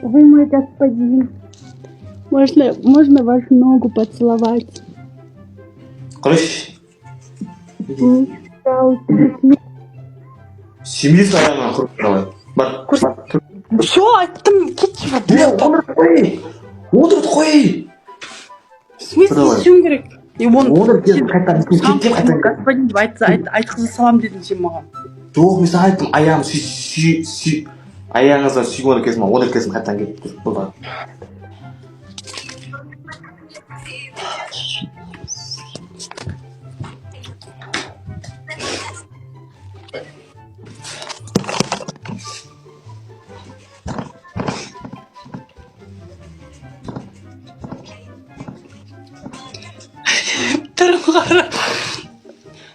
Вы мой господин. Можно вашу ногу поцеловать? Короче, Пожалуйста. семьи аяғынан құрып давай. Бар, тұр. Все, там кетші. Отырып қой. В смысле, ешуім керек? Отырып қайтадан господин деп айтқыза салам дедің сен маған. жоқ, мен саған айттым, аяғын сүй, аяғыңыздан сүйіп отыр екенсің, отыр екенсің, қайтадан кетіп тұр. Болды.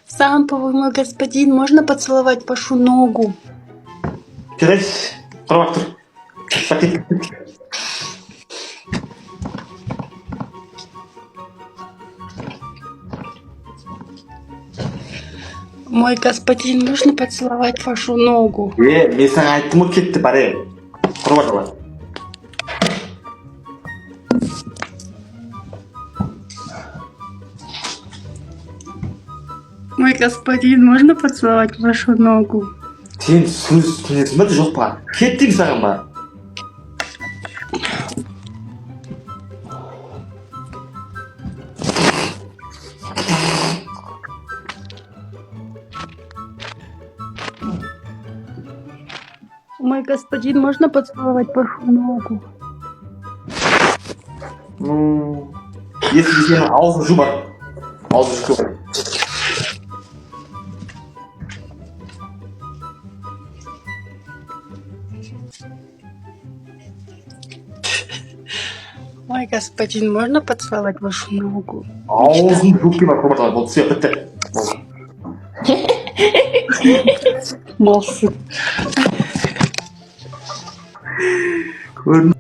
Самповый мой господин, можно поцеловать вашу ногу? Жарайсыз, құрып тұр. Пакет. Мой господин, можно поцеловать вашу ногу? Мен саған айттым ғой, кетті, баре. Құрып давай. Мой господин, можно поцеловать вашу ногу? Сен түсінесің ба, жоқ па? Кеттім саған ба? Мой господин, можно поцеловать вашу ногу? Ну, если сенің аузың жу бар. Аузың жу бар. Мой господин, можно поцеловать вашу ногу? Аузың жу бар, құрып давай. Болды, все, бітті. Малсың. Көрдің